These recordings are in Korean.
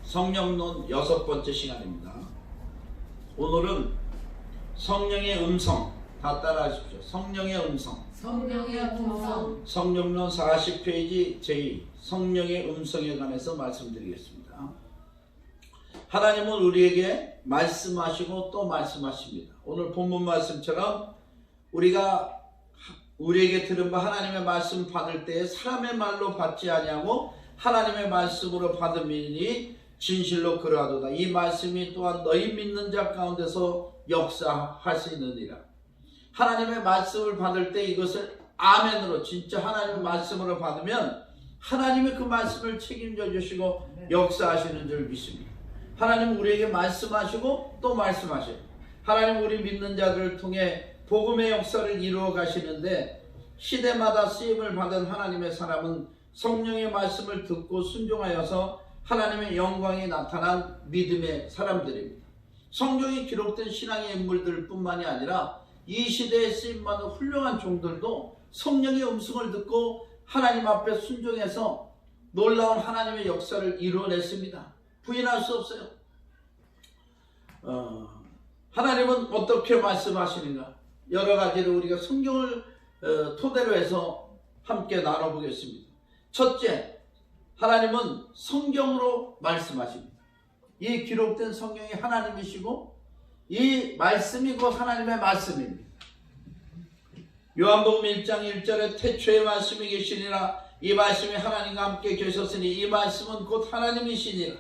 성령론 6번째 시간입니다. 오늘은 성령의 음성, 다 따라하십시오. 성령의 음성. 성령의 음성. 성령론 40페이지 제2 성령의 음성에 관해서 말씀드리겠습니다. 하나님은 우리에게 말씀하시고 또 말씀하십니다. 오늘 본문 말씀처럼 우리에게 들은 바 하나님의 말씀 받을 때에 사람의 말로 받지 아니하고 하나님의 말씀으로 받음이니 진실로 그러하도다. 이 말씀이 또한 너희 믿는 자 가운데서 역사할 수 있느니라. 하나님의 말씀을 받을 때 이것을 아멘으로, 진짜 하나님의 말씀으로 받으면 하나님이 그 말씀을 책임져 주시고 역사하시는 줄 믿습니다. 하나님은 우리에게 말씀하시고 또 말씀하셔요. 하나님은 우리 믿는 자들을 통해 복음의 역사를 이루어 가시는데, 시대마다 쓰임을 받은 하나님의 사람은 성령의 말씀을 듣고 순종하여서 하나님의 영광이 나타난 믿음의 사람들입니다. 성경에 기록된 신앙의 인물들 뿐만이 아니라 이 시대에 쓰임받은 훌륭한 종들도 성령의 음성을 듣고 하나님 앞에 순종해서 놀라운 하나님의 역사를 이루어냈습니다. 부인할 수 없어요. 하나님은 어떻게 말씀하시는가? 여러 가지로 우리가 성경을 토대로 해서 함께 나눠보겠습니다. 첫째, 하나님은 성경으로 말씀하십니다. 이 기록된 성경이 하나님이시고 이 말씀이 곧 하나님의 말씀입니다. 요한복음 1장 1절에 태초에 말씀이 계시니라. 이 말씀이 하나님과 함께 계셨으니 이 말씀은 곧 하나님이시니라.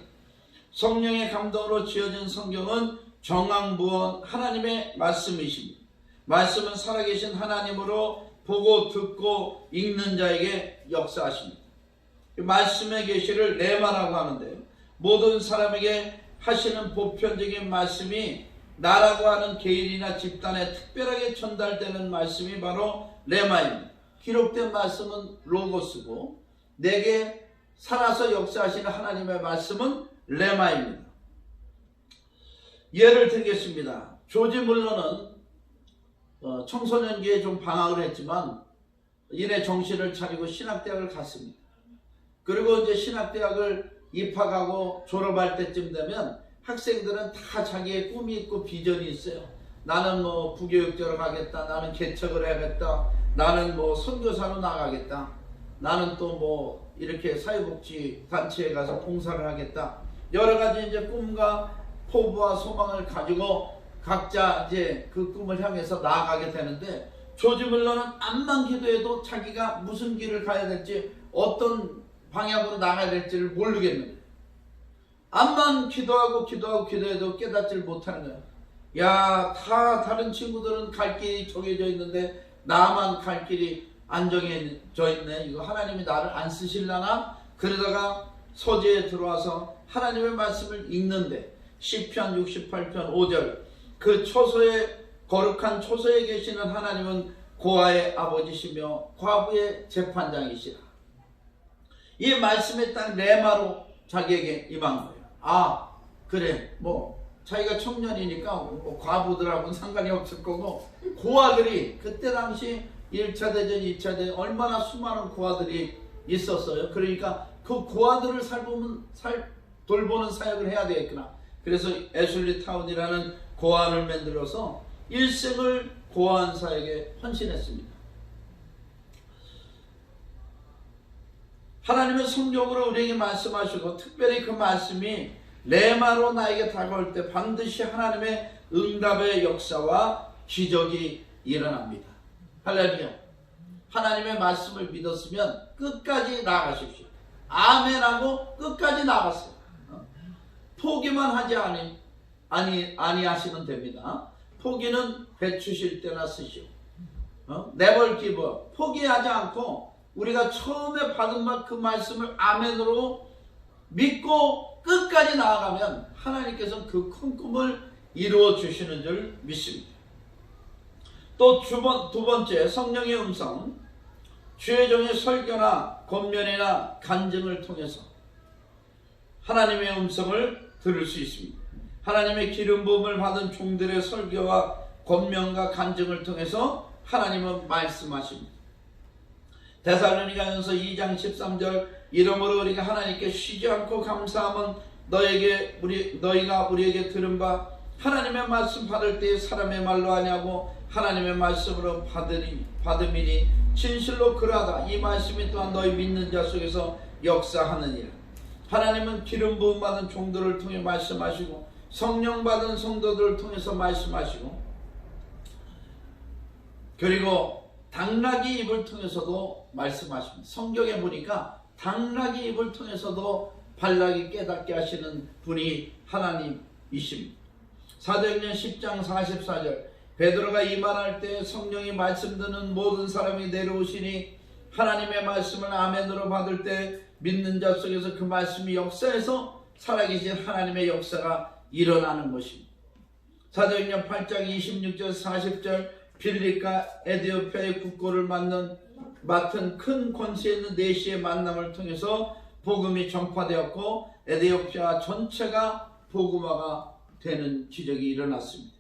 성령의 감동으로 지어진 성경은 정황부원 하나님의 말씀이십니다. 말씀은 살아계신 하나님으로 보고 듣고 읽는 자에게 역사하십니다. 말씀의 계시를 레마라고 하는데요, 모든 사람에게 하시는 보편적인 말씀이 나라고 하는 개인이나 집단에 특별하게 전달되는 말씀이 바로 레마입니다. 기록된 말씀은 로고스고 내게 살아서 역사하시는 하나님의 말씀은 레마입니다. 예를 들겠습니다. 조지 물러는 청소년기에 좀 방학을 했지만 이내 정신을 차리고 신학대학을 갔습니다. 그리고 이제 신학대학을 입학하고 졸업할 때쯤 되면 학생들은 다 자기의 꿈이 있고 비전이 있어요. 나는 뭐 부교육자로 가겠다, 나는 개척을 해야겠다, 나는 뭐 선교사로 나가겠다, 나는 또 뭐 이렇게 사회복지 단체에 가서 봉사를 하겠다. 여러 가지 이제 꿈과 포부와 소망을 가지고 각자 이제 그 꿈을 향해서 나아가게 되는데, 조지 물러는 암만 기도해도 자기가 무슨 길을 가야 될지, 어떤 방향으로 나가야 될지를 모르겠는 거예요. 암만 기도해도 깨닫지를 못하는 거예요. 야, 다 다른 친구들은 갈 길이 정해져 있는데 나만 갈 길이 안 정해져 있네. 이거 하나님이 나를 안 쓰실라나? 그러다가 서재에 들어와서 하나님의 말씀을 읽는데 시편 68편 5절, 그 초소에, 거룩한 초소에 계시는 하나님은 고아의 아버지시며 과부의 재판장이시라. 이 말씀에 딱 레마로 자기에게 임한 거예요. 아, 그래, 뭐 자기가 청년이니까 뭐 과부들하고는 상관이 없을 거고, 고아들이 그때 당시 1차 대전, 2차 대전 얼마나 수많은 고아들이 있었어요. 그러니까 그 고아들을 돌보는 사역을 해야 되겠구나. 그래서 애슐리 타운이라는 고아원을 만들어서 일생을 고아원 사역에 헌신했습니다. 하나님은 성경으로 우리에게 말씀하시고 특별히 그 말씀이 레마로 나에게 다가올 때 반드시 하나님의 응답의 역사와 기적이 일어납니다. 할렐루야. 하나님의 말씀을 믿었으면 끝까지 나아가십시오. 아멘하고 끝까지 나갔어요. 포기만 하지 아니하시면 됩니다. 포기는 배추실 때나 쓰시오. never give up. 포기하지 않고 우리가 처음에 받은 그 말씀을 아멘으로 믿고 끝까지 나아가면 하나님께서 그 큰 꿈을 이루어 주시는 줄 믿습니다. 또 두 번째, 성령의 음성. 주의 종의 설교나 권면이나 간증을 통해서 하나님의 음성을 들을 수 있습니다. 하나님의 기름 부음을 받은 종들의 설교와 권면과 간증을 통해서 하나님은 말씀하십니다. 데살로니가전서 2장 13절, 이러므로 우리가 하나님께 쉬지 않고 감사함은 너희가 우리에게 들은 바 하나님의 말씀 받을 때에 사람의 말로 하냐고 하나님의 말씀으로 받음이니 진실로 그러하다. 이 말씀이 또한 너희 믿는 자 속에서 역사하느니라. 하나님은 기름 부음 받은 종들을 통해 말씀하시고 성령 받은 성도들을 통해서 말씀하시고 그리고 당나귀 입을 통해서도 말씀하십니다. 성경에 보니까 당나귀 입을 통해서도 발락이 깨닫게 하시는 분이 하나님이십니다. 사도행전 10장 44절 베드로가 이만할 때 성령이 말씀 듣는 모든 사람이 내려오시니 하나님의 말씀을 아멘으로 받을 때 믿는 자 속에서 그 말씀이 역사해서 살아계신 하나님의 역사가 일어나는 것입니다. 사도행전 8장 26절 40절 빌립과 에디오피아의 국고를 맡은 큰 권세 있는 내시의 만남을 통해서 복음이 전파되었고 에디오피아 전체가 복음화가 되는 기적이 일어났습니다.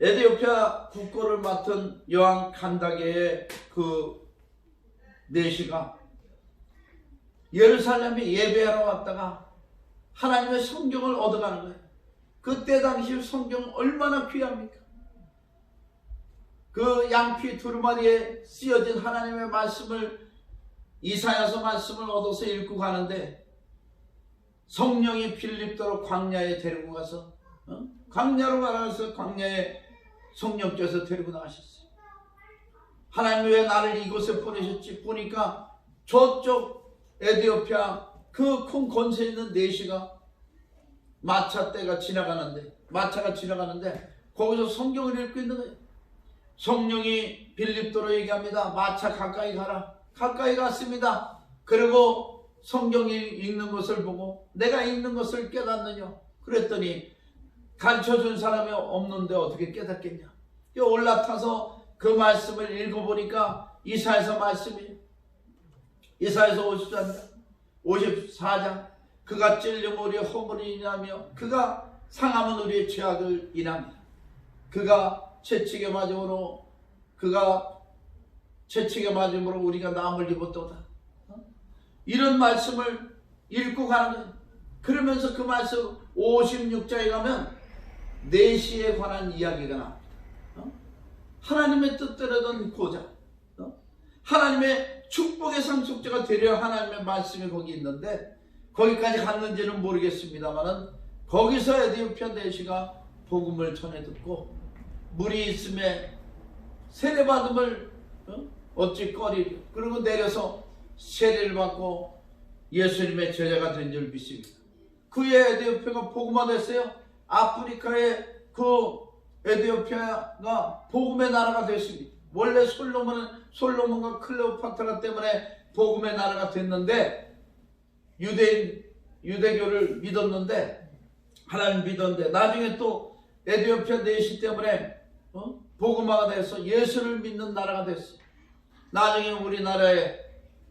에디오피아 국고를 맡은 여왕 칸다게의 그 내시가 예루살렘에 예배하러 왔다가 하나님의 성경을 얻어가는 거예요. 그때 당시 성경 얼마나 귀합니까? 그 양피 두루마리에 쓰여진 하나님의 말씀을 이사야서 말씀을 얻어서 읽고 가는데 성령이 빌립도로 광야에 데리고 가서 광야로 가서 광야에 성령께서 데리고 나가셨어요. 하나님 왜 나를 이곳에 보내셨지? 보니까 저쪽 에디오피아 그 큰 권세 있는 내시가 마차가 지나가는데 거기서 성경을 읽고 있는 거예요. 성령이 빌립도로 얘기합니다. 마차 가까이 가라. 가까이 갔습니다. 그리고 성경 읽는 것을 보고 내가 읽는 것을 깨닫느냐? 그랬더니 가르쳐준 사람이 없는데 어떻게 깨닫겠냐? 올라타서 그 말씀을 읽어보니까 이사야서 말씀이 이사야서 54장 그가 찔림 우리의 허물을 인하며 그가 상함은 우리의 죄악을 인하며 그가 채찍에 맞음으로 우리가 나음을 입었도다. 이런 말씀을 읽고 가는 거예요. 그러면서 그 말씀 56장에 가면 내시에 관한 이야기가 나옵니다. 하나님의 뜻대로던 고자, 하나님의 축복의 상속자가 되려 하나님의 말씀이 거기 있는데 거기까지 갔는지는 모르겠습니다만은 거기서 에디오피아 내시가 복음을 전해 듣고 물이 있음에 세례받음을 어찌 꺼리려. 그리고 내려서 세례를 받고 예수님의 제자가 된 줄 믿습니다. 그의 에디오피아가 복음화됐어요. 아프리카의 그 에디오피아가 복음의 나라가 됐습니다. 원래 솔로몬과 클레오파트라 때문에 복음의 나라가 됐는데 유대교를 믿었는데 하나님 믿었는데 나중에 또 에디오피아 내시 때문에 복음화가 돼서 예수를 믿는 나라가 됐어요. 나중에 우리나라에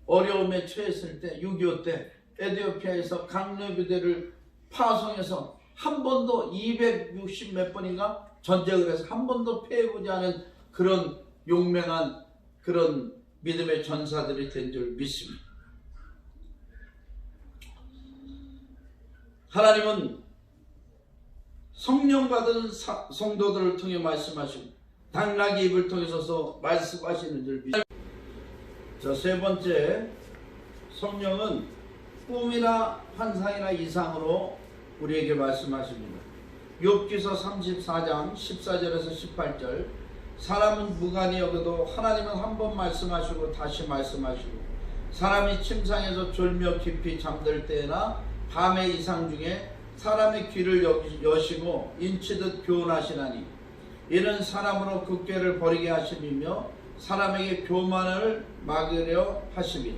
어려움에 처했을 때 6.25 때 에디오피아에서 강력유대를 파송해서 한 번도 260 몇 번인가 전쟁을 해서 한 번도 패해보지 않은 그런 용맹한 그런 믿음의 전사들이 된 줄 믿습니다. 하나님은 성령 받은 성도들을 통해 말씀하시고 당나귀 입을 통해서 말씀하시는 줄 믿습니다. 자, 세 번째, 성령은 꿈이나 환상이나 이상으로 우리에게 말씀하십니다. 욥기서 34장 14절에서 18절 사람은 무관히 여겨도 하나님은 한 번 말씀하시고 다시 말씀하시고 사람이 침상에서 졸며 깊이 잠들 때나 밤의 이상 중에 사람의 귀를 여시고 인치듯 교훈하시나니 이는 사람으로 그 꾀를 버리게 하심이며 사람에게 교만을 막으려 하심이라.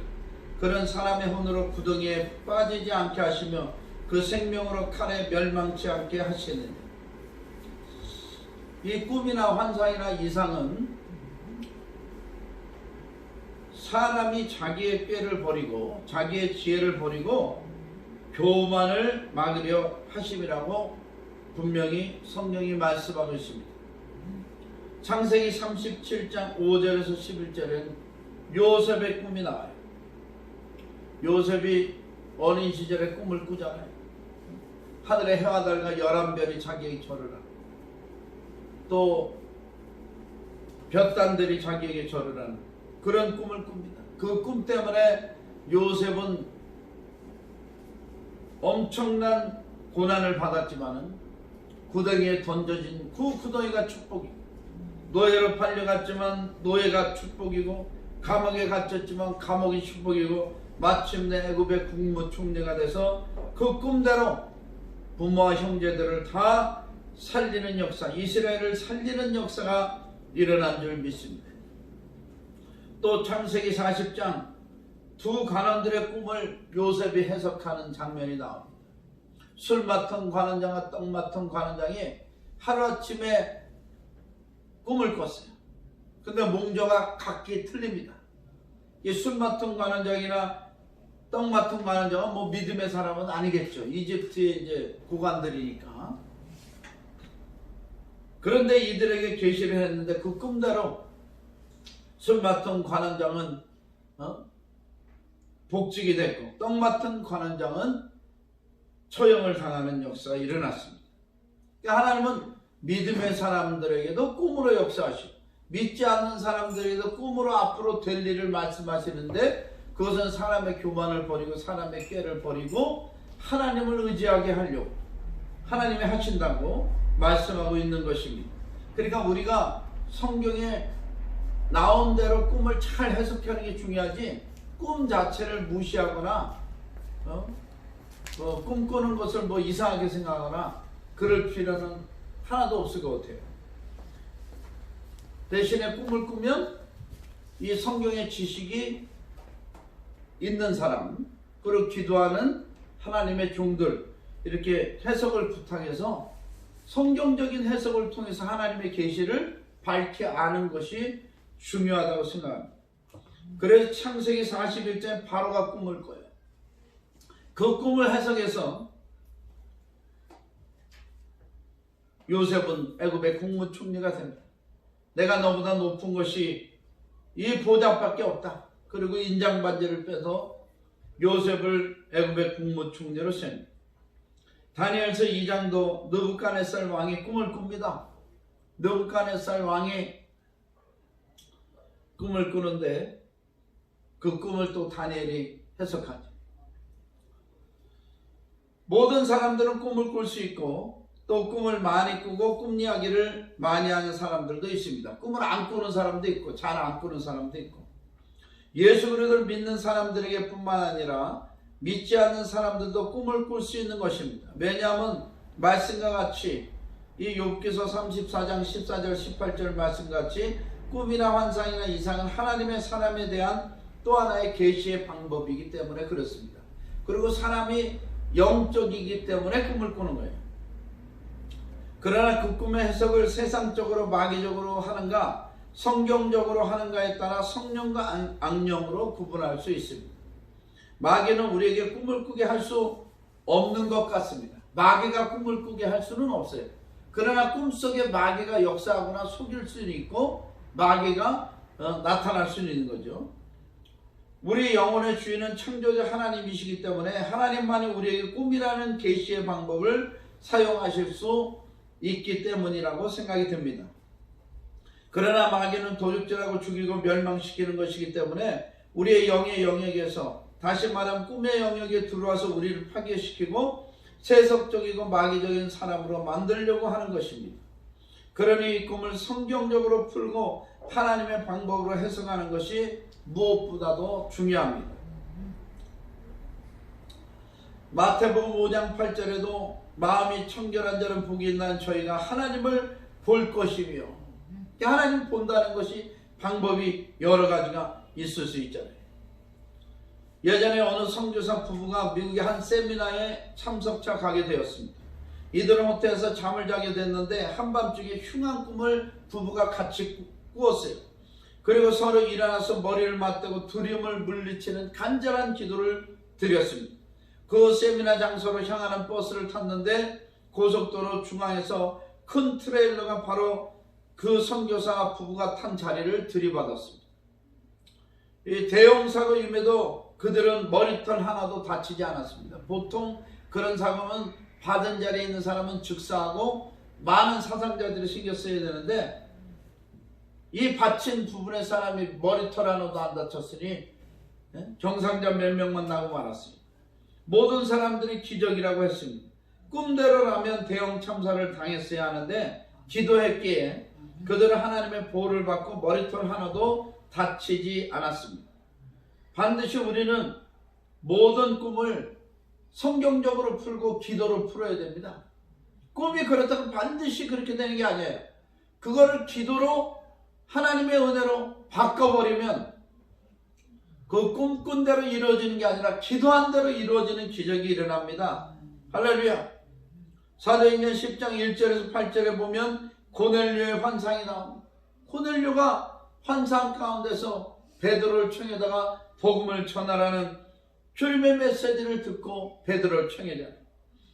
그는 사람의 혼으로 구덩이에 빠지지 않게 하시며 그 생명으로 칼에 멸망치 않게 하시느니. 이 꿈이나 환상이나 이상은 사람이 자기의 꾀를 버리고 자기의 지혜를 버리고 교만을 막으려 하심이라고 분명히 성령이 말씀하고 있습니다. 창세기 37장 5절에서 11절에는 요셉의 꿈이 나와요. 요셉이 어린 시절에 꿈을 꾸잖아요. 하늘의 해와 달과 11별이 자기에게 절을 하고, 또 볕단들이 자기에게 절을 하는 그런 꿈을 꿉니다. 그 꿈 때문에 요셉은 엄청난 고난을 받았지만은 구덩이에 던져진 그 구덩이가 축복이고, 노예로 팔려갔지만 노예가 축복이고, 감옥에 갇혔지만 감옥이 축복이고, 마침내 애굽의 국무총리가 돼서 그 꿈대로 부모와 형제들을 다 살리는 역사, 이스라엘을 살리는 역사가 일어난 줄 믿습니다. 또 창세기 40장 두 관원들의 꿈을 요셉이 해석하는 장면이 나옵니다. 술 맡은 관원장과 떡 맡은 관원장이 하루아침에 꿈을 꿨어요. 근데 몽조가 각기 틀립니다. 이 술 맡은 관원장이나 떡 맡은 관원장은 뭐 믿음의 사람은 아니겠죠. 이집트의 이제 고관들이니까. 그런데 이들에게 계시를 했는데 그 꿈대로 술 맡은 관원장은 복직이 됐고, 떡 맡은 관원장은 처형을 당하는 역사가 일어났습니다. 그러니까 하나님은 믿음의 사람들에게도 꿈으로 역사하시고, 믿지 않는 사람들에게도 꿈으로 앞으로 될 일을 말씀하시는데, 그것은 사람의 교만을 버리고 사람의 꾀를 버리고 하나님을 의지하게 하려고 하나님이 하신다고 말씀하고 있는 것입니다. 그러니까 우리가 성경에 나온 대로 꿈을 잘 해석하는 게 중요하지, 꿈 자체를 무시하거나 꿈꾸는 것을 뭐 이상하게 생각하거나 그럴 필요는 하나도 없을 것 같아요. 대신에 꿈을 꾸면 이 성경의 지식이 있는 사람, 그리고 기도하는 하나님의 종들, 이렇게 해석을 부탁해서 성경적인 해석을 통해서 하나님의 계시를 밝히 아는 것이 중요하다고 생각합니다. 그래서 창세기 41장에 바로가 꿈을 꿔요. 그 꿈을 해석해서 요셉은 애굽의 국무총리가 됩니다. 내가 너보다 높은 것이 이 보좌밖에 없다. 그리고 인장반지를 빼서 요셉을 애굽의 국무총리로 세웁니다. 다니엘서 2장도 느부갓네살 왕이 꿈을 꿉니다. 느부갓네살 왕이 꿈을 꾸는데 그 꿈을 또 다니엘이 해석하죠. 모든 사람들은 꿈을 꿀 수 있고, 또 꿈을 많이 꾸고 꿈 이야기를 많이 하는 사람들도 있습니다. 꿈을 안 꾸는 사람도 있고 잘 안 꾸는 사람도 있고, 예수 그리스도를 믿는 사람들에게 뿐만 아니라 믿지 않는 사람들도 꿈을 꿀 수 있는 것입니다. 왜냐하면 말씀과 같이 이 욥기서 34장 14절 18절 말씀같이 꿈이나 환상이나 이상은 하나님의 사람에 대한 또 하나의 계시의 방법이기 때문에 그렇습니다. 그리고 사람이 영적이기 때문에 꿈을 꾸는 거예요. 그러나 그 꿈의 해석을 세상적으로 마귀적으로 하는가 성경적으로 하는가에 따라 성령과 악령으로 구분할 수 있습니다. 마귀는 우리에게 꿈을 꾸게 할 수 없는 것 같습니다. 마귀가 꿈을 꾸게 할 수는 없어요. 그러나 꿈속에 마귀가 역사하거나 속일 수는 있고 마귀가 나타날 수는 있는 거죠. 우리 영혼의 주인은 창조자 하나님이시기 때문에 하나님만이 우리에게 꿈이라는 계시의 방법을 사용하실 수 있기 때문이라고 생각이 듭니다. 그러나 마귀는 도둑질하고 죽이고 멸망시키는 것이기 때문에 우리의 영의 영역에서, 다시 말하면 꿈의 영역에 들어와서 우리를 파괴시키고 세속적이고 마귀적인 사람으로 만들려고 하는 것입니다. 그러니 이 꿈을 성경적으로 풀고 하나님의 방법으로 해석하는 것이 무엇보다도 중요합니다. 마태복음 5장 8절에도 마음이 청결한 자는 복이 있나니 저희가 하나님을 볼 것이며, 하나님 본다는 것이 방법이 여러 가지가 있을 수 있잖아요. 예전에 어느 선교사 부부가 미국의 한 세미나에 참석차 가게 되었습니다. 이들은 호텔에서 잠을 자게 됐는데 한밤중에 흉한 꿈을 부부가 같이 꾸었어요. 그리고 서로 일어나서 머리를 맞대고 두려움을 물리치는 간절한 기도를 드렸습니다. 그 세미나 장소로 향하는 버스를 탔는데 고속도로 중앙에서 큰 트레일러가 바로 그 선교사 부부가 탄 자리를 들이받았습니다. 이 대형 사고임에도 그들은 머리털 하나도 다치지 않았습니다. 보통 그런 사고는 받은 자리에 있는 사람은 즉사하고 많은 사상자들이 신경 써야 되는데, 이 받친 부분의 사람이 머리털 하나도 안 다쳤으니 경상자 몇 명만 나고 말았습니다. 모든 사람들이 기적이라고 했습니다. 꿈대로라면 대형 참사를 당했어야 하는데 기도했기에 그들은 하나님의 보호를 받고 머리털 하나도 다치지 않았습니다. 반드시 우리는 모든 꿈을 성경적으로 풀고 기도로 풀어야 됩니다. 꿈이 그렇다고 반드시 그렇게 되는 게 아니에요. 그거를 기도로 하나님의 은혜로 바꿔버리면 그 꿈꾼 대로 이루어지는 게 아니라 기도한 대로 이루어지는 기적이 일어납니다. 할렐루야. 사도행전 10장 1절에서 8절에 보면 고넬료의 환상이 나옵니다. 고넬료가 환상 가운데서 베드로를 청해다가 복음을 전하라는 주님의 메시지를 듣고 베드로를 청해자.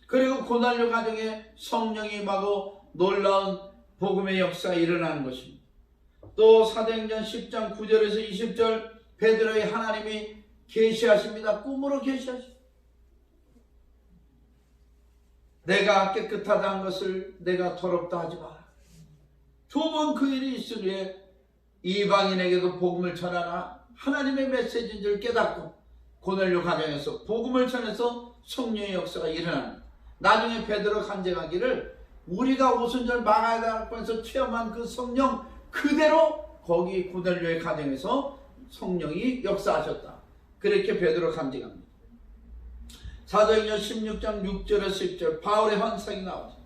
그리고 고넬료 가정에 성령이 임하고 놀라운 복음의 역사가 일어나는 것입니다. 또 사도행전 10장 9절에서 20절 베드로의 하나님이 계시하십니다. 꿈으로 계시하십니다. 내가 깨끗하다는 것을 내가 더럽다 하지 마라. 두 번 그 일이 있으리에 이방인에게도 복음을 전하라. 하나님의 메시지인 줄 깨닫고 고넬료 가정에서 복음을 전해서 성령의 역사가 일어납니다. 나중에 베드로 간증하기를 우리가 오순절 마가다락방에서 체험한 그 성령 그대로 거기 고넬료의 가정에서 성령이 역사하셨다. 그렇게 베드로 간증합니다. 사도행전 16장 6절에서 10절 바울의 환상이 나오죠.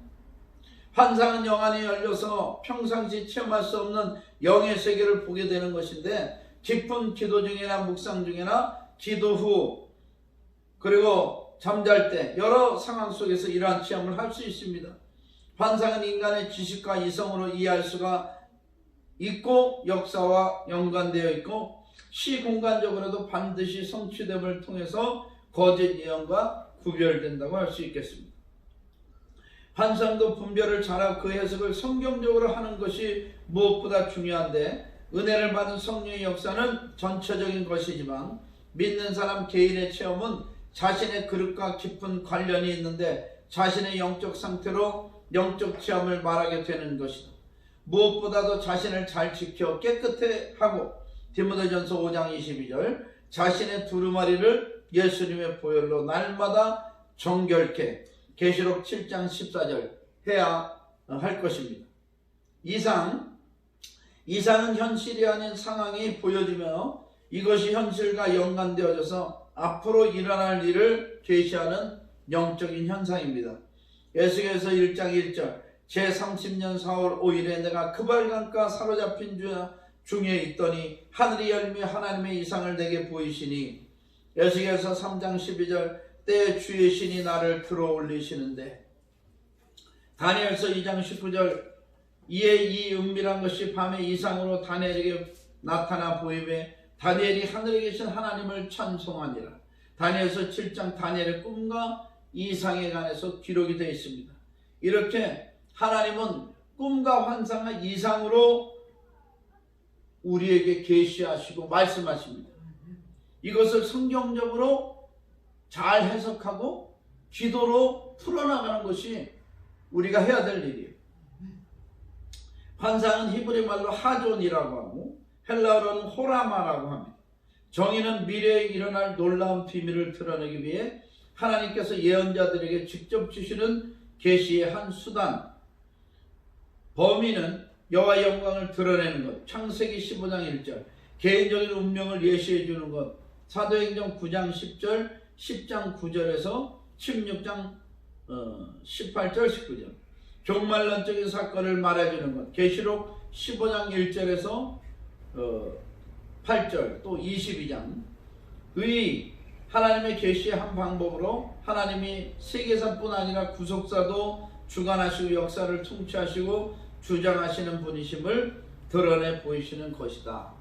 환상은 영안이 열려서 평상시 체험할 수 없는 영의 세계를 보게 되는 것인데, 깊은 기도 중이나 묵상 중이나 기도 후 그리고 잠잘 때 여러 상황 속에서 이러한 체험을 할 수 있습니다. 환상은 인간의 지식과 이성으로 이해할 수가 있고 역사와 연관되어 있고 시공간적으로도 반드시 성취됨을 통해서 거짓 예언과 구별된다고 할 수 있겠습니다. 환상도 분별을 잘하고 그 해석을 성경적으로 하는 것이 무엇보다 중요한데, 은혜를 받은 성령의 역사는 전체적인 것이지만 믿는 사람 개인의 체험은 자신의 그릇과 깊은 관련이 있는데 자신의 영적 상태로 영적 체험을 말하게 되는 것이다. 무엇보다도 자신을 잘 지켜 깨끗해 하고 디모데전서 5장 22절 자신의 두루마리를 예수님의 보혈로 날마다 정결케 계시록 7장 14절 해야 할 것입니다. 이상은 현실이 아닌 상황이 보여지며 이것이 현실과 연관되어져서 앞으로 일어날 일을 계시하는 영적인 현상입니다. 에스겔서 1장 1절 제30년 4월 5일에 내가 그발강가 사로잡힌 중에 있더니 하늘이 열며 하나님의 이상을 내게 보이시니, 에스겔서 3장 12절 때 주의 신이 나를 들어 올리시는데, 다니엘서 2장 19절 이에 이 은밀한 것이 밤의 이상으로 다니엘에게 나타나 보이매 다니엘이 하늘에 계신 하나님을 찬송하니라. 다니엘서 7장 다니엘의 꿈과 이상에 관해서 기록이 되어 있습니다. 이렇게 하나님은 꿈과 환상과 이상으로 우리에게 계시하시고 말씀하십니다. 이것을 성경적으로 잘 해석하고 기도로 풀어나가는 것이 우리가 해야 될 일이에요. 환상은 히브리 말로 하존이라고 하고 헬라어로는 호라마라고 합니다. 정의는 미래에 일어날 놀라운 비밀을 드러내기 위해 하나님께서 예언자들에게 직접 주시는 계시의 한 수단, 범위는 여호와의 영광을 드러내는 것, 창세기 15장 1절, 개인적인 운명을 예시해 주는 것, 사도행전 9장 10절, 10장 9절에서 16장 18절 19절, 종말론적인 사건을 말해주는 것, 계시록 15장 1절에서 8절 또 22장, 하나님의 계시의 한 방법으로 하나님이 세계사뿐 아니라 구속사도 주관하시고 역사를 통치하시고 주장하시는 분이심을 드러내 보이시는 것이다.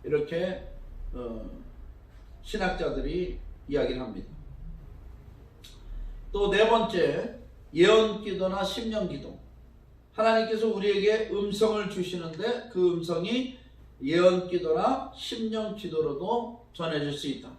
이렇게 신학자들이 이야기를 합니다. 또 네 번째, 예언기도나 심령기도. 하나님께서 우리에게 음성을 주시는데 그 음성이 예언기도나 심령기도로도 전해질 수 있다.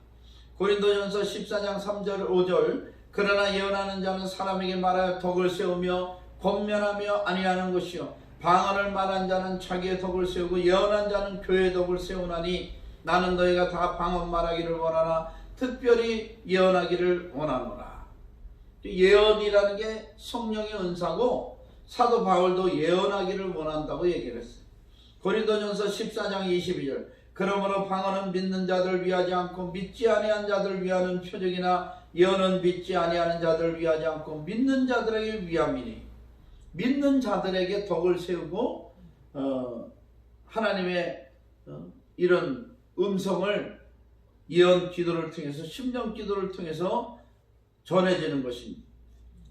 고린도전서 14장 3절 5절 그러나 예언하는 자는 사람에게 말하여 덕을 세우며 권면하며 아니하는 것이요 방언을 말한 자는 자기의 덕을 세우고 예언한 자는 교회의 덕을 세우나니 나는 너희가 다 방언 말하기를 원하나 특별히 예언하기를 원하노라. 예언이라는 게 성령의 은사고 사도 바울도 예언하기를 원한다고 얘기를 했어요. 고린도전서 14장 22절 그러므로 방언은 믿는 자들을 위하지 않고 믿지 아니한 자들을 위하는 표적이나 예언은 믿지 아니하는 자들을 위하지 않고 믿는 자들에게 위함이니 믿는 자들에게 덕을 세우고 하나님의 이런 음성을 예언 기도를 통해서 심령 기도를 통해서 전해지는 것입니다.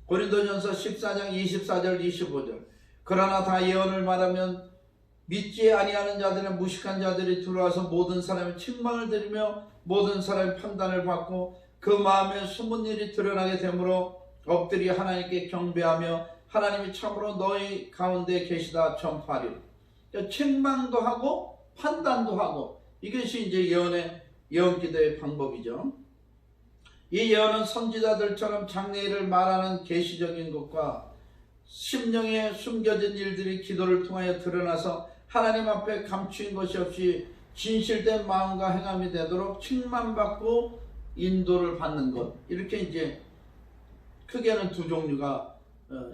고린도전서 14장 24절 25절 그러나 다 예언을 말하면 믿지 아니하는 자들의 무식한 자들이 들어와서 모든 사람의 책망을 들으며 모든 사람의 판단을 받고 그 마음에 숨은 일이 드러나게 되므로 엎드리 하나님께 경배하며 하나님이 참으로 너희 가운데 계시다 전파하리라. 책망도 하고 판단도 하고 이것이 이제 예언 기도의 방법이죠. 이 예언은 선지자들처럼 장래일을 말하는 계시적인 것과 심령에 숨겨진 일들이 기도를 통하여 드러나서 하나님 앞에 감추인 것이 없이 진실된 마음과 행함이 되도록 칭찬받고 인도를 받는 것 이렇게 이제 크게는 두 종류가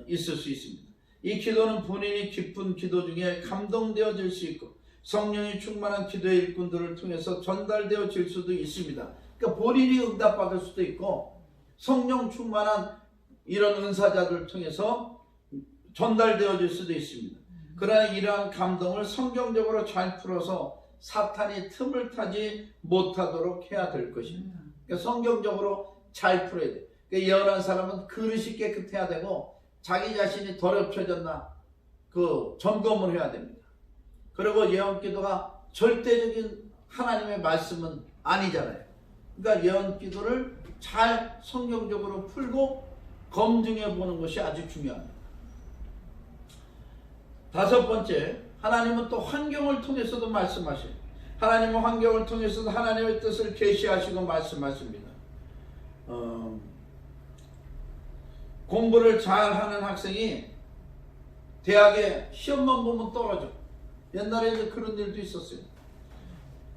있을 수 있습니다. 이 기도는 본인이 기쁜 기도 중에 감동되어질 수 있고 성령이 충만한 기도의 일꾼들을 통해서 전달되어질 수도 있습니다. 그러니까 본인이 응답받을 수도 있고 성령 충만한 이런 은사자들을 통해서 전달되어질 수도 있습니다. 그러나 이러한 감동을 성경적으로 잘 풀어서 사탄이 틈을 타지 못하도록 해야 될 것입니다. 그러니까 성경적으로 잘 풀어야 돼요. 그러니까 예언한 사람은 그릇이 깨끗해야 되고 자기 자신이 더럽혀졌나 그 점검을 해야 됩니다. 그리고 예언 기도가 절대적인 하나님의 말씀은 아니잖아요. 그러니까 예언 기도를 잘 성경적으로 풀고 검증해 보는 것이 아주 중요합니다. 다섯 번째, 하나님은 또 환경을 통해서도 말씀하셔요. 하나님은 환경을 통해서도 하나님의 뜻을 계시하시고 말씀하십니다. 공부를 잘하는 학생이 대학에 시험만 보면 떨어져. 옛날에 이제 그런 일도 있었어요.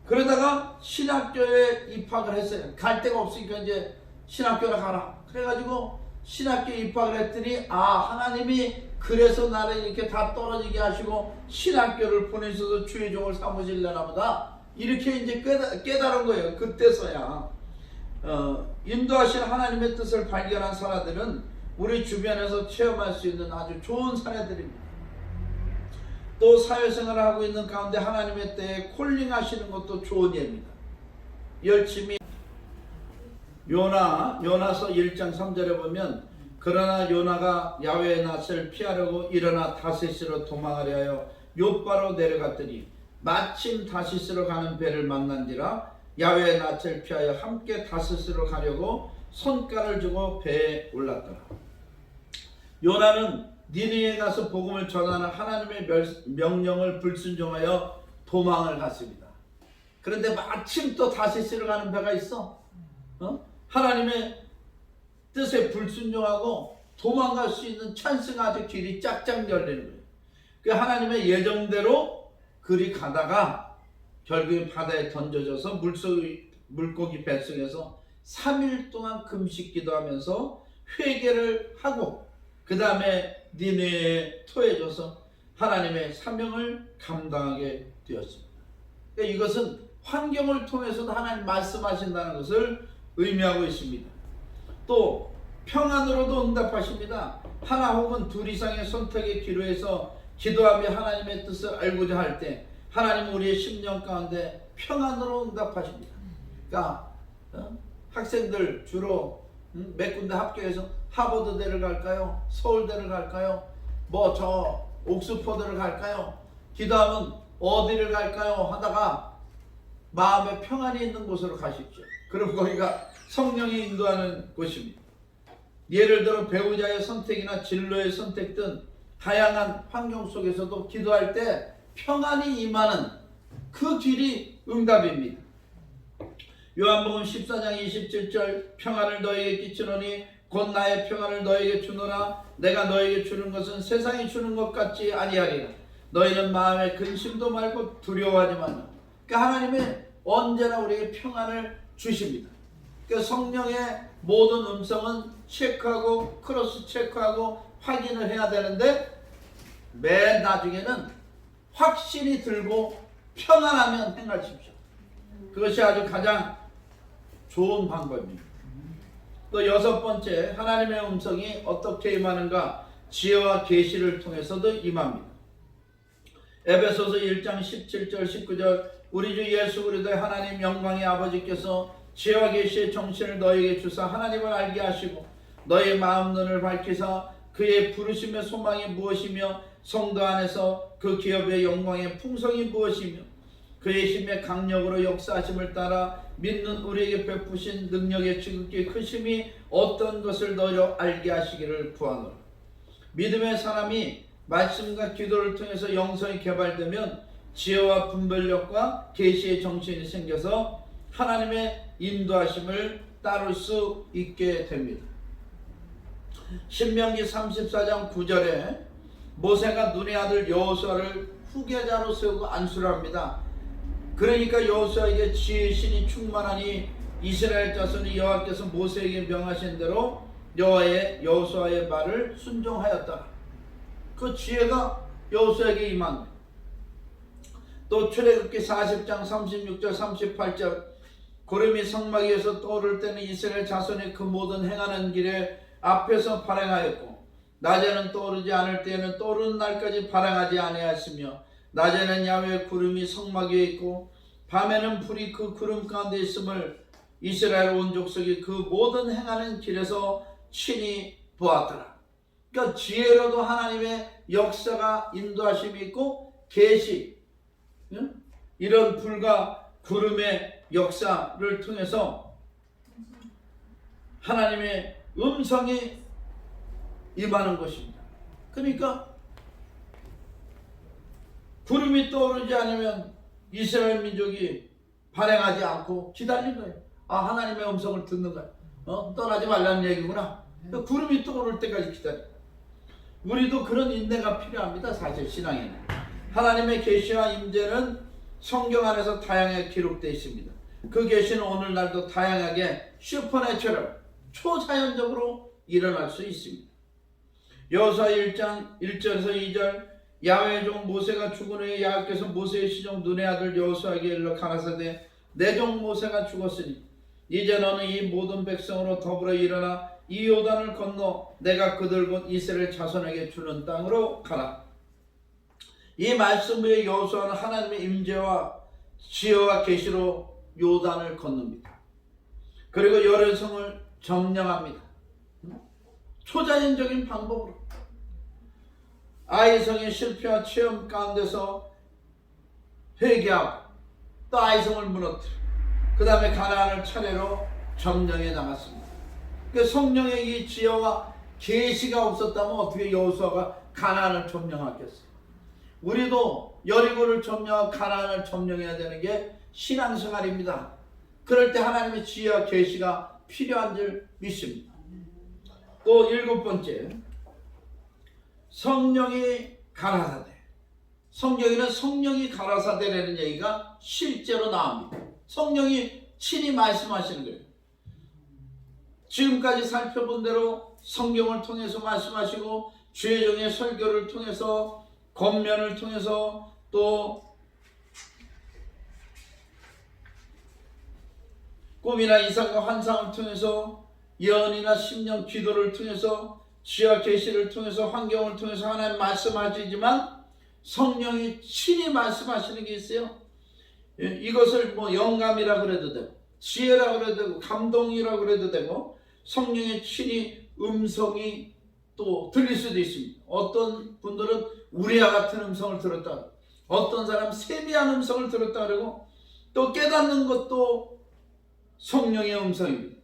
그러다가 신학교에 입학을 했어요. 갈 데가 없으니까 이제 신학교를 가라. 그래가지고 신학교에 입학을 했더니 하나님이 그래서 나를 이렇게 다 떨어지게 하시고 신학교를 보내셔서 주의 종을 삼으시려나 보다. 이렇게 이제 깨달은 거예요. 그때서야. 인도하신 하나님의 뜻을 발견한 사람들은 우리 주변에서 체험할 수 있는 아주 좋은 사례들입니다. 또 사회생활을 하고 있는 가운데 하나님의 때에 콜링하시는 것도 좋은 예입니다. 열심히 요나서 1장 3절에 보면 그러나 요나가 야훼의 낯을 피하려고 일어나 다시스로 도망하려 하여 욥바로 내려갔더니 마침 다시스로 가는 배를 만난지라 야훼의 낯을 피하여 함께 다시스로 가려고 손가락을 주고 배에 올랐더라. 요나는 니느웨에 가서 복음을 전하는 하나님의 명령을 불순종하여 도망을 갔습니다. 그런데 마침 또 다시스로 가는 배가 있어. 하나님의 뜻에 불순종하고 도망갈 수 있는 찬스가 아주 길이 짝짝 열리는 거예요. 그 하나님의 예정대로 그리 가다가 결국에 바다에 던져져서 물고기 뱃속에서 3일 동안 금식 기도하면서 회개를 하고 그 다음에 니느웨에 토해져서 하나님의 사명을 감당하게 되었습니다. 그러니까 이것은 환경을 통해서도 하나님 말씀하신다는 것을 의미하고 있습니다. 또 평안으로도 응답하십니다. 하나 혹은 둘 이상의 선택의 기로에서 기도하며 하나님의 뜻을 알고자 할 때 하나님은 우리의 심령 가운데 평안으로 응답하십니다. 그러니까 학생들 주로 몇 군데 합격해서 하버드대를 갈까요? 서울대를 갈까요? 뭐 저 옥스퍼드를 갈까요? 기도하면 어디를 갈까요? 하다가 마음에 평안이 있는 곳으로 가십시오. 그럼 거기가 성령이 인도하는 곳입니다. 예를 들어 배우자의 선택이나 진로의 선택 등 다양한 환경 속에서도 기도할 때 평안이 임하는 그 길이 응답입니다. 요한복음 14장 27절 평안을 너에게 끼치노니 곧 나의 평안을 너에게 주노라. 내가 너에게 주는 것은 세상이 주는 것 같지 아니하리라. 너희는 마음에 근심도 말고 두려워하지 말라. 그러니까 하나님은 언제나 우리에게 평안을 주십니다. 그러니까 성령의 모든 음성은 체크하고 크로스 체크하고 확인을 해야 되는데 맨 나중에는 확신이 들고 평안하면 행하십시오. 그것이 아주 가장 좋은 방법입니다. 또 여섯 번째, 하나님의 음성이 어떻게 임하는가? 지혜와 계시를 통해서도 임합니다. 에베소서 1장 17절 19절 우리 주 예수 그리스도의 하나님 영광의 아버지께서 지혜와 계시의 정신을 너희에게 주사 하나님을 알게 하시고 너희 마음 눈을 밝히사 그의 부르심의 소망이 무엇이며 성도 안에서 그 기업의 영광의 풍성이 무엇이며 그의 힘의 강력으로 역사하심을 따라 믿는 우리에게 베푸신 능력의 지극히 크심이 어떤 것을 너희로 알게 하시기를 구하노라. 믿음의 사람이 말씀과 기도를 통해서 영성이 개발되면 지혜와 분별력과 계시의 정신이 생겨서 하나님의 인도하심을 따를 수 있게 됩니다. 신명기 34장 9절에 모세가 눈의 아들 여호수아를 후계자로 세우고 안수를 합니다. 그러니까 여호수아에게 지혜의 신이 충만하니 이스라엘 자손이 여호와께서 모세에게 명하신 대로 여호수아의 말을 순종하였다. 그 지혜가 여호수아에게 임한. 또 출애굽기 40장 36절 38절 구름이 성막 위에서 떠오를 때는 이스라엘 자손이 그 모든 행하는 길에 앞에서 발행하였고 낮에는 떠오르지 않을 때에는 떠오르는 날까지 발행하지 아니하였으며 낮에는 야훼의 구름이 성막 위에 있고 밤에는 불이 그 구름 가운데 있음을 이스라엘 온 족속이 그 모든 행하는 길에서 친히 보았더라. 그러니까 지혜로도 하나님의 역사가 인도하심이 있고 계시, 이런 불과 구름의 역사를 통해서 하나님의 음성이 임하는 것입니다. 그러니까 구름이 떠오르지 않으면 이스라엘 민족이 발행하지 않고 기다린 거예요. 아, 하나님의 음성을 듣는 거예요. 떠나지 말라는 얘기구나. 그러니까 구름이 떠오를 때까지 기다려. 우리도 그런 인내가 필요합니다. 사실 신앙에는 하나님의 계시와 임재는 성경 안에서 다양하게 기록되어 있습니다. 그 계시는 오늘날도 다양하게 슈퍼내추럴, 초자연적으로 일어날 수 있습니다. 여호수아 1장 1절에서 2절 야훼의 종 모세가 죽은 후에 야훼께서 모세의 시종 눈의 아들 여호수아에게 일러 가라사대 내 종 모세가 죽었으니 이제 너는 이 모든 백성으로 더불어 일어나 이 요단을 건너 내가 그들 곧 이스라엘 자손에게 주는 땅으로 가라. 이 말씀 후에 여호수아는 하나님의 임재와 지혜와 계시로 요단을 건넙니다. 그리고 여리성을 점령합니다. 초자연적인 방법으로 아이성의 실패와 체험 가운데서 회개하고 또 아이성을 무너뜨려 그 다음에 가나안을 차례로 점령해 나갔습니다. 그러니까 성령의 이 지혜와 계시가 없었다면 어떻게 여호수아가 가나안을 점령하겠어요? 우리도 여리고를 점령하고 가나안을 점령해야 되는 게 신앙생활입니다. 그럴 때 하나님의 지혜와 계시가 필요한 줄 믿습니다. 또 일곱 번째, 성령이 가라사대. 성경에는 성령이 가라사대라는 얘기가 실제로 나옵니다. 성령이 친히 말씀하시는 거예요. 지금까지 살펴본 대로 성경을 통해서 말씀하시고 주의 종의 설교를 통해서 권면을 통해서 또 꿈이나 이상과 환상을 통해서 예언이나 심령 기도를 통해서 지혜와 계시를 통해서 환경을 통해서 하나님 말씀하시지만 성령이 친히 말씀하시는 게 있어요. 이것을 뭐 영감이라 그래도 되고 지혜라 그래도 되고 감동이라 그래도 되고 성령의 친히 음성이 또 들릴 수도 있습니다. 어떤 분들은 우리와 같은 음성을 들었다, 어떤 사람 세미한 음성을 들었다 그러고 또 깨닫는 것도 성령의 음성입니다.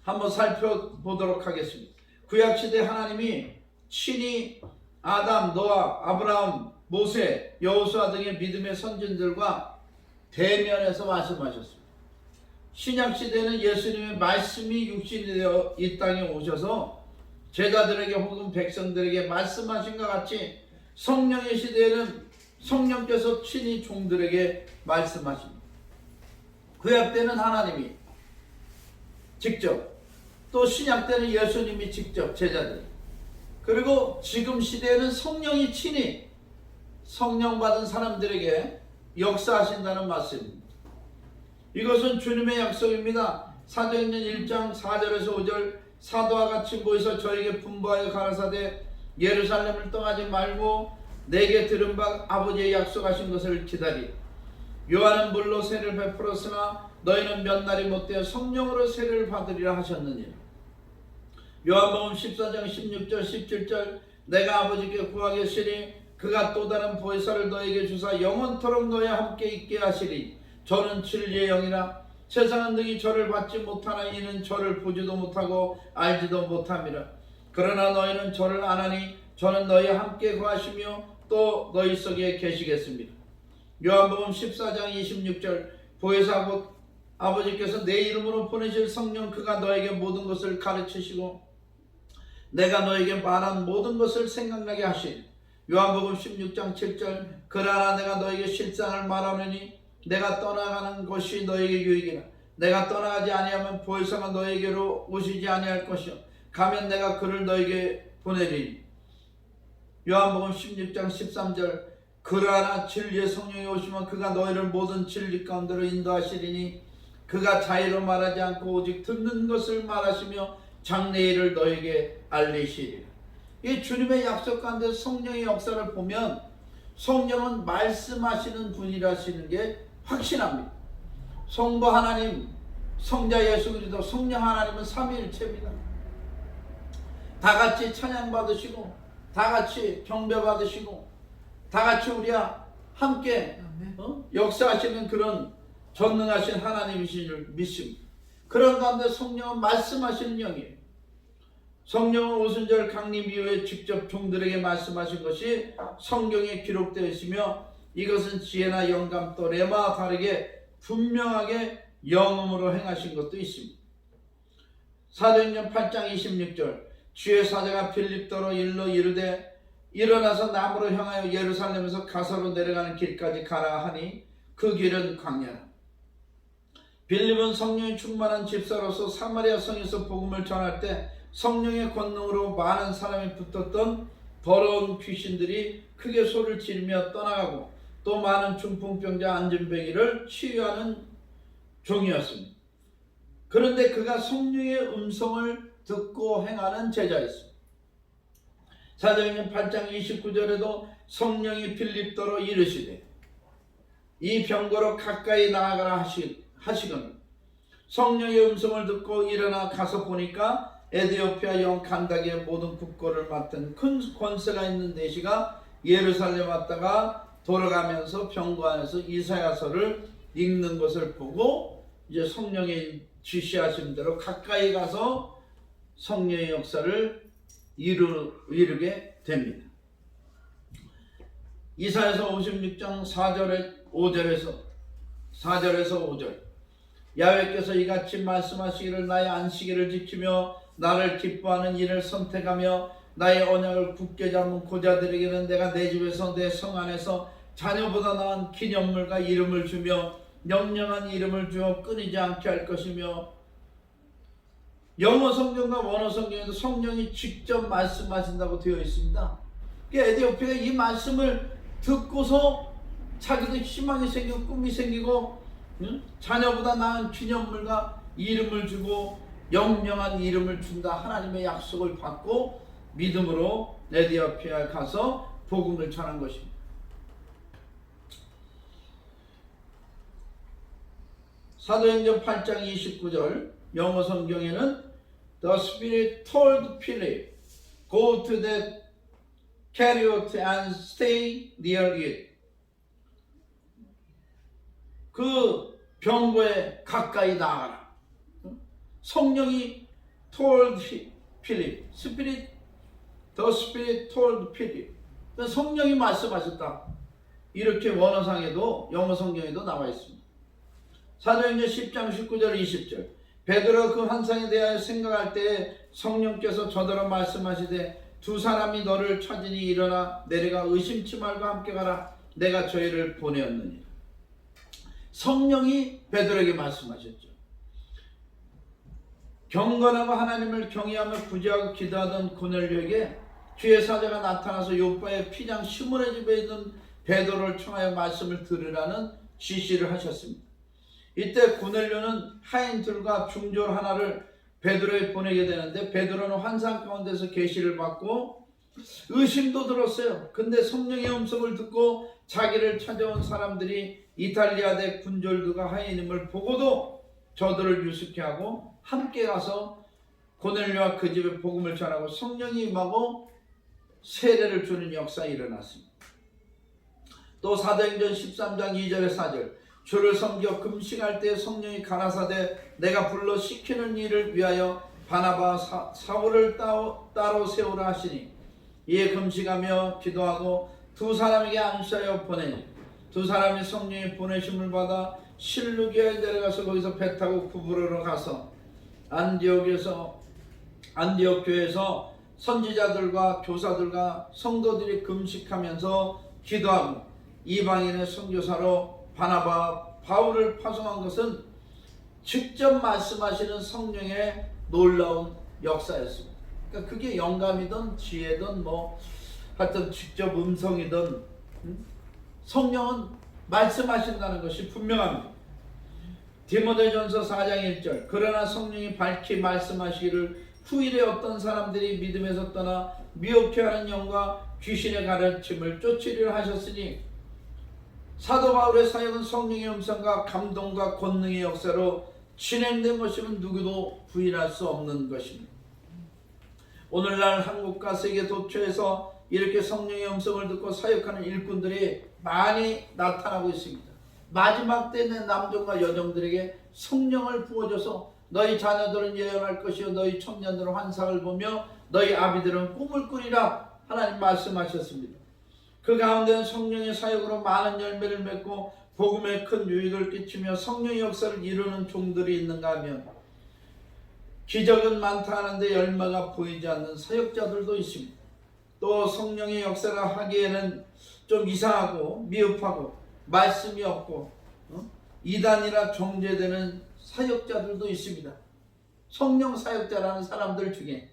한번 살펴보도록 하겠습니다. 구약시대 하나님이 친히 아담, 노아, 아브라함, 모세, 여호수아 등의 믿음의 선진들과 대면해서 말씀하셨습니다. 신약 시대는 예수님의 말씀이 육신이 되어 이 땅에 오셔서 제자들에게 혹은 백성들에게 말씀하신 것 같이 성령의 시대에는 성령께서 친히 종들에게 말씀하십니다. 구약 때는 하나님이 직접, 또 신약 때는 예수님이 직접 제자들, 그리고 지금 시대에는 성령이 친히 성령 받은 사람들에게 역사하신다는 말씀입니다. 이것은 주님의 약속입니다. 사도행전 1장 4절에서 5절 사도와 같이 모여서 저에게 분부하여 가라사대 예루살렘을 떠나지 말고 내게 들은 바 아버지의 약속하신 것을 기다리. 요한은 물로 세를 베풀었으나 너희는 몇 날이 못되어 성령으로 세를 받으리라 하셨느니라. 요한복음 14장 16절 17절 내가 아버지께 구하겠으니 그가 또 다른 보혜사를 너에게 주사 영원토록 너희와 함께 있게 하시리. 저는 진리의 영이라. 세상은 능히 저를 받지 못하나 이는 저를 보지도 못하고 알지도 못함이라. 그러나 너희는 저를 아나니 저는 너희와 함께 거하시며 또 너희 속에 계시겠습니다. 요한복음 14장 26절 보혜사 곧 아버지께서 내 이름으로 보내실 성령 그가 너에게 모든 것을 가르치시고 내가 너에게 말한 모든 것을 생각나게 하시리. 요한복음 16장 7절 그러나 내가 너에게 실상을 말하노니 내가 떠나가는 것이 너에게 유익이라. 내가 떠나가지 아니하면 보혜사가 너에게로 오시지 아니할 것이요 가면 내가 그를 너에게 보내리니. 요한복음 16장 13절 그러나 진리의 성령이 오시면 그가 너희를 모든 진리 가운데로 인도하시리니 그가 자의로 말하지 않고 오직 듣는 것을 말하시며 장래일을 너에게 알리시리라. 이 주님의 약속 가운데 성령의 역사를 보면 성령은 말씀하시는 분이라시는 게 확신합니다. 성부 하나님, 성자 예수 그리스도, 성령 하나님은 삼위일체입니다. 다 같이 찬양 받으시고 다 같이 경배 받으시고 다 같이 우리와 함께 역사하시는 그런 전능하신 하나님이신 줄 믿습니다. 그런 가운데 성령은 말씀하시는 영이에요. 성령은 오순절 강림 이후에 직접 종들에게 말씀하신 것이 성경에 기록되어 있으며 이것은 지혜나 영감 또 레마와 다르게 분명하게 영음으로 행하신 것도 있습니다. 사도행전 8장 26절 주의 사자가 빌립더로 일러 이르되 일어나서 남으로 향하여 예루살렘에서 가서로 내려가는 길까지 가라 하니 그 길은 광야라. 빌립은 성령이 충만한 집사로서 사마리아 성에서 복음을 전할 때 성령의 권능으로 많은 사람이 붙었던 더러운 귀신들이 크게 소리를 지르며 떠나가고 또 많은 중풍병자 안진뱅이를 치유하는 종이었습니다. 그런데 그가 성령의 음성을 듣고 행하는 제자였습니다. 사도행전 8장 29절에도 성령이 빌립더로 이르시되 이 병거로 가까이 나아가라 하시거늘 성령의 음성을 듣고 일어나 가서 보니까 에디오피아 영 간다기의 모든 국고를 맡은 큰 권세가 있는 내시가 예루살렘 왔다가 돌아가면서 병거 안에서 이사야서를 읽는 것을 보고 이제 성령의 지시하신 대로 가까이 가서 성령의 역사를 이루게 됩니다. 이사야서 56장 4절에서 5절 야훼께서 이같이 말씀하시기를 나의 안식일을 지키며 나를 기뻐하는 일을 선택하며 나의 언약을 굳게 잡은 고자들에게는 내가 내 집에서 내 성 안에서 자녀보다 나은 기념물과 이름을 주며 영영한 이름을 주어 끊이지 않게 할 것이며 영어 성경과 원어 성경에도 성령이 직접 말씀하신다고 되어 있습니다. 에디오피아가 이 말씀을 듣고서 자기도 희망이 생기고 꿈이 생기고 자녀보다 나은 기념물과 이름을 주고 영영한 이름을 준다 하나님의 약속을 받고 믿음으로 에디오피아에 가서 복음을 전한 것입니다. 사도행전 8장 29절 영어 성경에는 The Spirit told Philip, go to the chariot and stay near it. 그 병거에 가까이 나가라. 성령이 told Philip, The Spirit told Philip. 성령이 말씀하셨다. 이렇게 원어상에도 영어 성경에도 나와 있습니다. 사도행전 10장 19절 20절. 베드로가 그 환상에 대하여 생각할 때에 성령께서 저더러 말씀하시되 두 사람이 너를 찾으니 일어나 내려가 의심치 말고 함께 가라. 내가 저희를 보내었느니라. 성령이 베드로에게 말씀하셨죠. 경건하고 하나님을 경외하며 구제하고 기도하던 고넬료에게 주의 사자가 나타나서 요파의 피장 시몬의 집에 있는 베드로를 청하여 말씀을 들으라는 지시를 하셨습니다. 이때 고넬료는 하인들과 중졸 하나를 베드로에 보내게 되는데 베드로는 환상 가운데서 계시를 받고 의심도 들었어요. 근데 성령의 음성을 듣고 자기를 찾아온 사람들이 이탈리아대 군졸들과 하인임을 보고도 저들을 유숙케 하고 함께 가서 고넬료와 그 집에 복음을 전하고 성령이 임하고 세례를 주는 역사가 일어났습니다. 또 사도행전 13장 2절에 4절. 주를 섬겨 금식할 때 성령이 가라사대 내가 불러 시키는 일을 위하여 바나바와 사울을 따로 세우라 하시니 이에 금식하며 기도하고 두 사람에게 안수하여 보내니 두 사람이 성령의 보내심을 받아 실루기아에 내려가서 거기서 배 타고 구브로로 가서 안디옥 교회에서 선지자들과 교사들과 성도들이 금식하면서 기도하고 이방인의 선교사로 바나바 바울을 파송한 것은 직접 말씀하시는 성령의 놀라운 역사였습니다. 그러니까 그게 영감이든 지혜든 뭐 하여튼 직접 음성이든 성령은 말씀하신다는 것이 분명합니다. 디모데전서 4장 1절. 그러나 성령이 밝히 말씀하시기를 후일에 어떤 사람들이 믿음에서 떠나 미혹해 하는 영과 귀신의 가르침을 쫓으리라 하셨으니 사도 바울의 사역은 성령의 음성과 감동과 권능의 역사로 진행된 것이면 누구도 부인할 수 없는 것입니다. 오늘날 한국과 세계 도처에서 이렇게 성령의 음성을 듣고 사역하는 일꾼들이 많이 나타나고 있습니다. 마지막 때는 남종과 여종들에게 성령을 부어줘서 너희 자녀들은 예언할 것이요 너희 청년들은 환상을 보며 너희 아비들은 꿈을 꾸리라 하나님 말씀하셨습니다. 그 가운데는 성령의 사역으로 많은 열매를 맺고 복음에 큰 유익을 끼치며 성령의 역사를 이루는 종들이 있는가 하면 기적은 많다 하는데 열매가 보이지 않는 사역자들도 있습니다. 또 성령의 역사를 하기에는 좀 이상하고 미흡하고 말씀이 없고 이단이라 정죄되는 사역자들도 있습니다. 성령 사역자라는 사람들 중에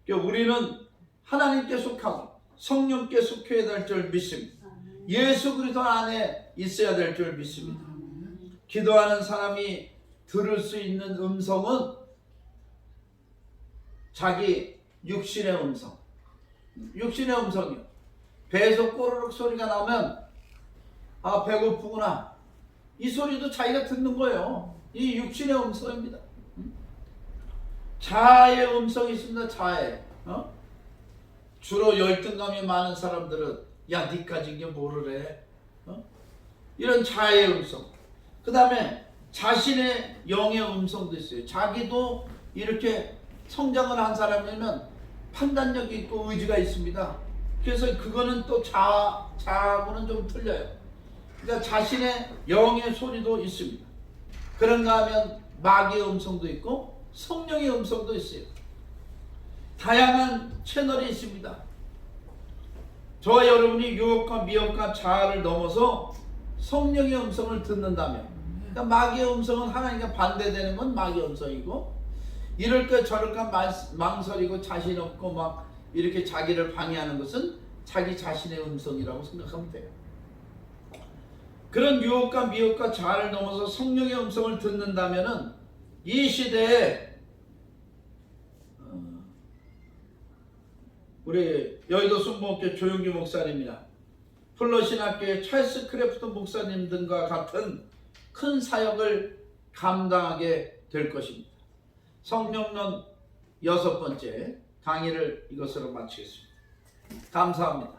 우리는 하나님께 속하고 성령께 속해야 될 줄 믿습니다. 예수 그리스도 안에 있어야 될 줄 믿습니다. 기도하는 사람이 들을 수 있는 음성은 자기 육신의 음성. 육신의 음성이요. 배에서 꼬르륵 소리가 나면 아 배고프구나. 이 소리도 자기가 듣는 거예요. 이 육신의 음성입니다. 자아의 음성이 있습니다. 자아. 주로 열등감이 많은 사람들은 야 니까지 이게 뭐를 해? 이런 자아의 음성. 그 다음에 자신의 영의 음성도 있어요. 자기도 이렇게 성장을 한 사람이면 판단력이 있고 의지가 있습니다. 그래서 그거는 또 자아하고는 좀 틀려요. 그러니까 자신의 영의 소리도 있습니다. 그런가 하면 마귀의 음성도 있고 성령의 음성도 있어요. 다양한 채널이 있습니다. 저와 여러분이 유혹과 미혹과 자아를 넘어서 성령의 음성을 듣는다면, 그러니까 마귀의 음성은 하나님과 반대되는 건 마귀의 음성이고, 이럴까 저럴까 망설이고 자신 없고 막 이렇게 자기를 방해하는 것은 자기 자신의 음성이라고 생각하면 돼요. 그런 유혹과 미혹과 자아를 넘어서 성령의 음성을 듣는다면은 이 시대에 우리 여의도 순복음교회 조용기 목사님이나 플러신학교의 찰스 크래프트 목사님 등과 같은 큰 사역을 감당하게 될 것입니다. 성령론 6번째 강의를 이것으로 마치겠습니다. 감사합니다.